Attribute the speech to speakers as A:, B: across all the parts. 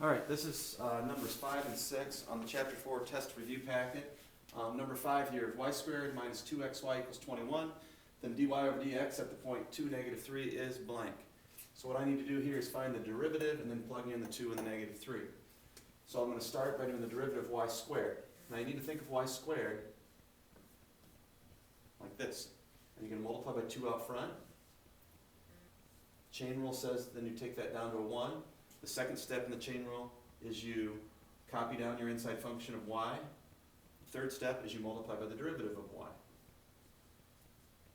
A: All right, this is numbers 5 and 6 on the chapter 4 test review packet. Number 5 here, y squared minus 2xy equals 21, then dy over dx at the point 2, negative 3 is blank. So what I need to do here is find the derivative and then plug in the 2 and the negative 3. So I'm going to start by doing the derivative of y squared. Now you need to think of y squared like this. And you're going to multiply by 2 out front. Chain rule says then you take that down to a 1. The second step in the chain rule is you copy down your inside function of y. The third step is you multiply by the derivative of y.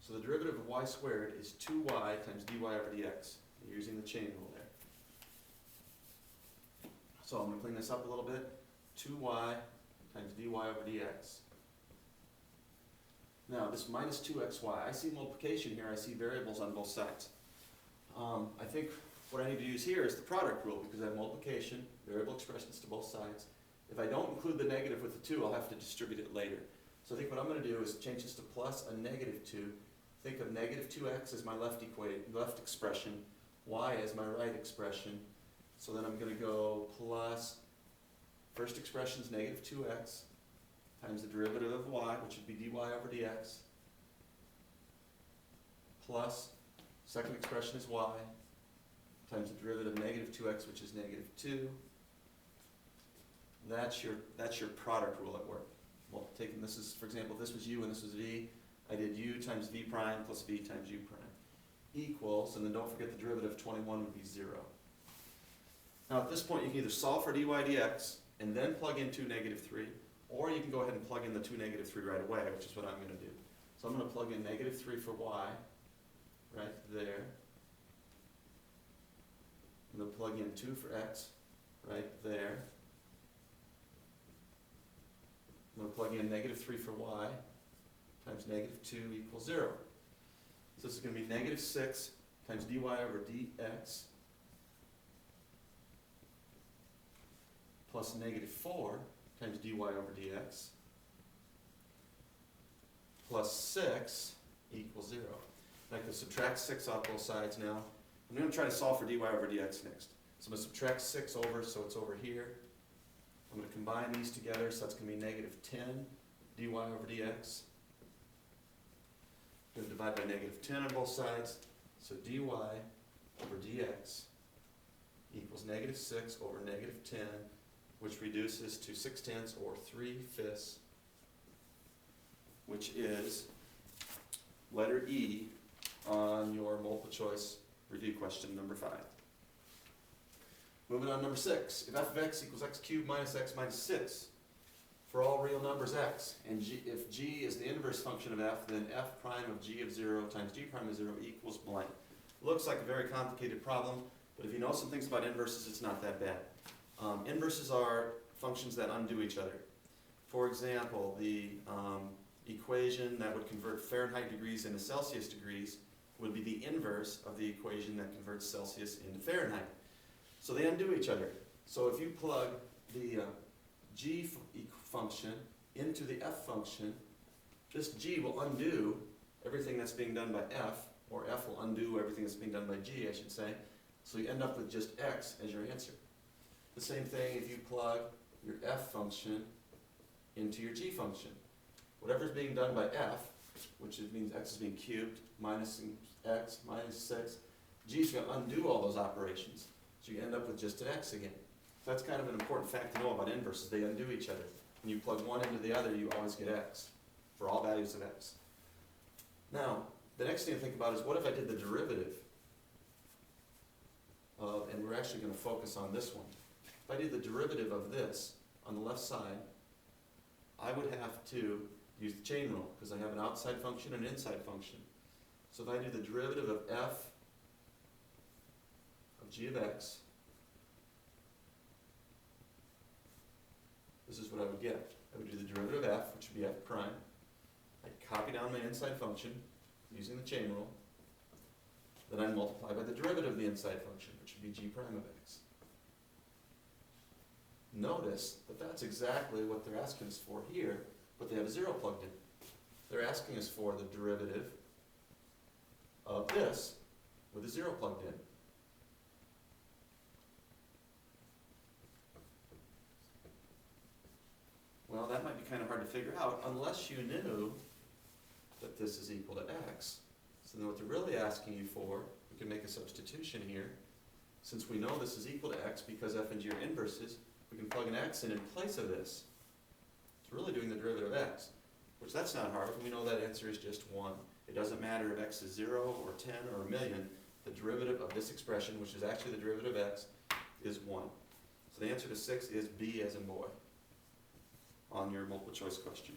A: So the derivative of y squared is 2y times dy over dx. You're using the chain rule there. So I'm going to clean this up a little bit. 2y times dy over dx. Now this minus 2xy, I see multiplication here, I see variables on both sides. I think what I need to use here is the product rule because I have multiplication, variable expressions to both sides. If I don't include the negative with the 2, I'll have to distribute it later. So I think what I'm going to do is change this to plus a negative 2. Think of negative 2x as my left expression, y as my right expression. So then I'm going to go plus, first expression is negative 2x times the derivative of y, which would be dy over dx, plus, second expression is y, times the derivative of negative 2x, which is negative 2. That's your product rule at work. Well, taking this is, for example, if this was u and this was v, I did u times v prime plus v times u prime equals, and then don't forget the derivative of 21 would be 0. Now at this point you can either solve for dy dx and then plug in 2, negative 3, or you can go ahead and plug in the 2, negative 3 right away, which is what I'm going to do. So I'm going to plug in negative 3 for y, right there. I'm going to plug in 2 for x, right there. I'm going to plug in negative 3 for y times negative 2 equals 0. So this is going to be negative 6 times dy over dx plus negative 4 times dy over dx plus 6 equals 0. I can subtract 6 off both sides now. I'm going to try to solve for dy over dx next. So I'm going to subtract 6 over, so it's over here. I'm going to combine these together, so that's going to be negative 10 dy over dx. I'm going to divide by negative 10 on both sides. So dy over dx equals negative 6 over negative 10, which reduces to 6/10 or 3/5, which is letter E on your multiple choice review question number 5. Moving on, number 6. If f of x equals x cubed minus x minus 6 for all real numbers x, and if g is the inverse function of f, then f prime of g of 0 times g prime of 0 equals blank. Looks like a very complicated problem, but if you know some things about inverses, it's not that bad. Inverses are functions that undo each other. For example, the equation that would convert Fahrenheit degrees into Celsius degrees would be the inverse of the equation that converts Celsius into Fahrenheit. So they undo each other. So if you plug the g function into the f function, this g will undo everything that's being done by f, or f will undo everything that's being done by g, I should say. So you end up with just x as your answer. The same thing if you plug your f function into your g function. Whatever's being done by f, which means x is being cubed, minus x, minus 6, g is going to undo all those operations. So you end up with just an x again. So that's kind of an important fact to know about inverses. They undo each other. When you plug one into the other, you always get x for all values of x. Now, the next thing to think about is what if I did the derivative of, and we're actually going to focus on this one. If I did the derivative of this on the left side, I would have to use the chain rule because I have an outside function and an inside function. So if I do the derivative of f of g of x, this is what I would get. I would do the derivative of f, which would be f prime. I'd copy down my inside function using the chain rule. Then I'd multiply by the derivative of the inside function, which would be g prime of x. Notice that that's exactly what they're asking us for here, but they have a 0 plugged in. They're asking us for the derivative of this with a 0 plugged in. figure out unless you knew that this is equal to x. So then what they're really asking you for, we can make a substitution here. Since we know this is equal to x because f and g are inverses, we can plug an x in place of this. It's really doing the derivative of x, which that's not hard. We know that answer is just 1. It doesn't matter if x is 0 or 10 or a million. The derivative of this expression, which is actually the derivative of x, is 1. So the answer to 6 is B as in boy on your multiple choice question.